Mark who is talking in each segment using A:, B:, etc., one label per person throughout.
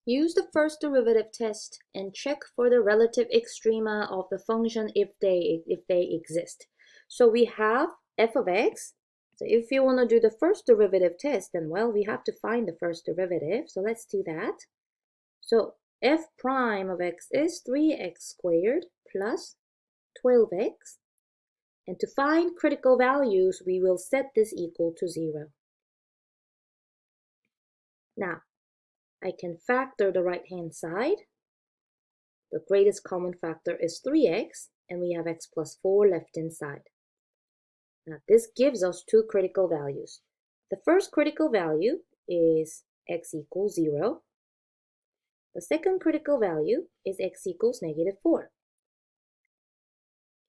A: Use the first derivative test and check for the relative extrema of the function if they exist. So we have f of x. So if you want to do the first derivative test, then well, we have to find the first derivative. So let's do that. So f prime of x is 3x squared plus 12x. And to find critical values, we will set this equal to 0. Now, I can factor the right-hand side. The greatest common factor is 3x, and we have x plus 4 left inside. Now, this gives us two critical values. The first critical value is x equals 0. The second critical value is x equals negative 4.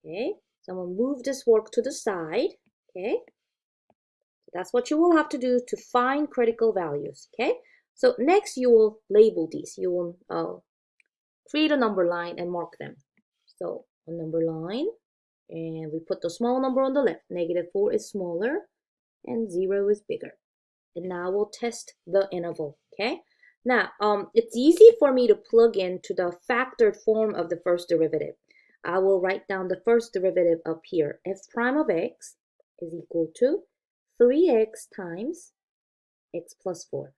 A: Okay, so I'm going to move this work to the side. Okay, so that's what you will have to do to find critical values. Okay, so next you will label these. You will create a number line and mark them. So a number line, and we put the small number on the left. Negative 4 is smaller and 0 is bigger. And now we'll test the interval. Okay, now it's easy for me to plug into the factored form of the first derivative. I will write down the first derivative up here. F prime of x is equal to 3x times x plus 4.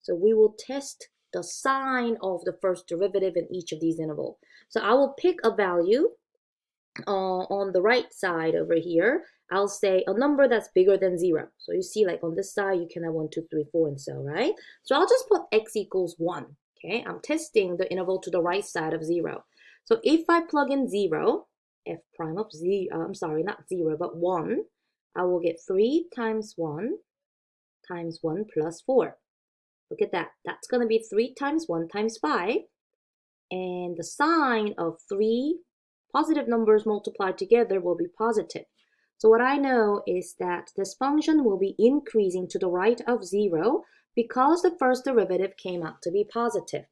A: So we will test the sign of the first derivative in each of these intervals. So I will pick a value on the right side over here. I'll say a number that's bigger than 0. So you see, like on this side, you can have 1, 2, 3, 4, and so, right? So I'll just put x equals 1. Okay, I'm testing the interval to the right side of 0. So if I plug in 0, f prime of 0, I'm sorry, not 0, but 1, I will get 3 times 1 times 1 plus 4. Look at that. That's going to be 3 times 1 times 5. And the sign of 3 positive numbers multiplied together will be positive. So what I know is that this function will be increasing to the right of 0 because the first derivative came out to be positive.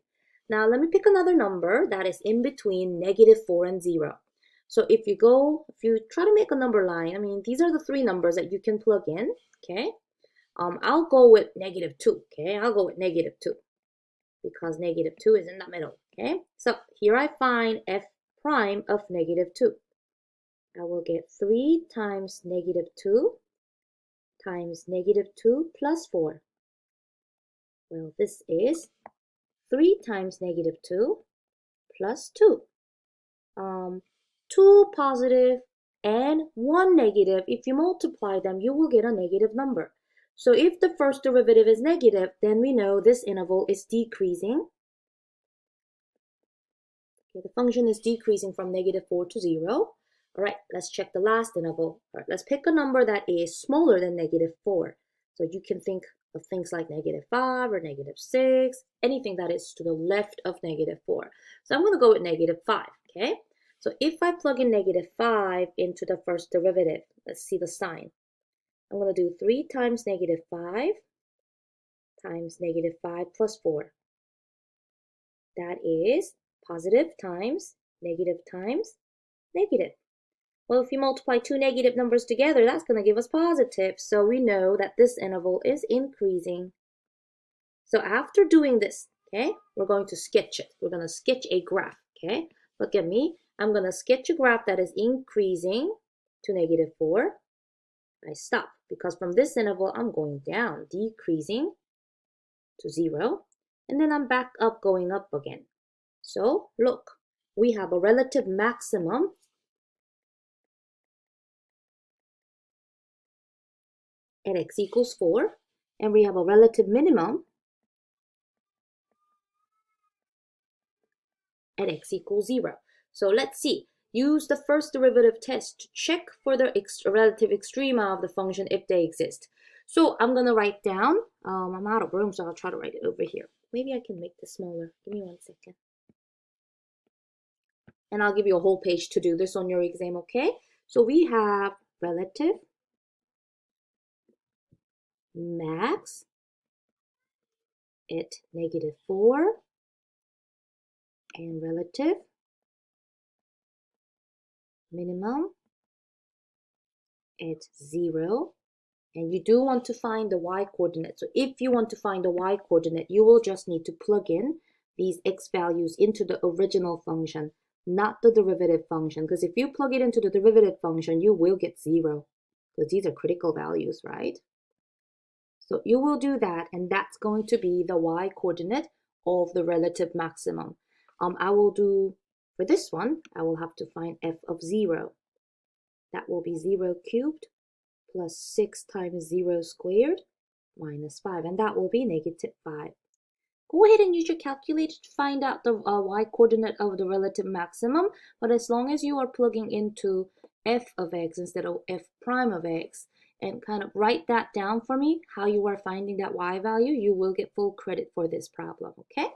A: Now let me pick another number that is in between negative 4 and 0. So if you try to make a number line, I mean, these are the three numbers that you can plug in, okay? I'll go with negative 2, okay? I'll go with negative 2 because negative 2 is in the middle, okay? So here I find f prime of negative 2. I will get 3 times negative 2 times negative 2 plus 4. Well, this is 3 times negative 2 plus 2. 2 positive and 1 negative. If you multiply them, you will get a negative number. So if the first derivative is negative, then we know this interval is decreasing. Okay, the function is decreasing from negative 4 to 0. All right, let's check the last interval. All right, let's pick a number that is smaller than negative 4. So you can think of things like negative 5 or negative 6, anything that is to the left of negative 4. So I'm going to go with negative 5, okay? So if I plug in negative 5 into the first derivative, let's see the sign. I'm going to do 3 times negative 5 times negative 5 plus 4. That is positive times negative times negative. Well, if you multiply two negative numbers together, that's going to give us positive. So we know that this interval is increasing. So after doing this, okay, we're going to sketch it. We're going to sketch a graph, okay? Look at me. I'm going to sketch a graph that is increasing to negative 4. I stop because from this interval, I'm going down, decreasing to 0. And then I'm back up, going up again. So look, we have a relative maximum at x equals 4, and we have a relative minimum at x equals 0. So let's see. Use the first derivative test to check for the relative extrema of the function if they exist. So I'm going to write down, I'm out of room, so I'll try to write it over here. Maybe I can make this smaller. Give me 1 second. And I'll give you a whole page to do this on your exam, okay? So we have relative max at negative 4 and relative minimum at 0 And you do want to find the y-coordinate. So if you want to find the y-coordinate, you will just need to plug in these x values into the original function, not the derivative function. Because if you plug it into the derivative function, you will get 0. Because these are critical values, right? So you will do that, and that's going to be the y-coordinate of the relative maximum. I will do, for this one, I will have to find f of 0. That will be 0 cubed plus 6 times 0 squared minus 5, and that will be negative 5. Go ahead and use your calculator to find out the y-coordinate of the relative maximum, but as long as you are plugging into f of x instead of f prime of x, and kind of write that down for me, how you are finding that y value, you will get full credit for this problem, okay?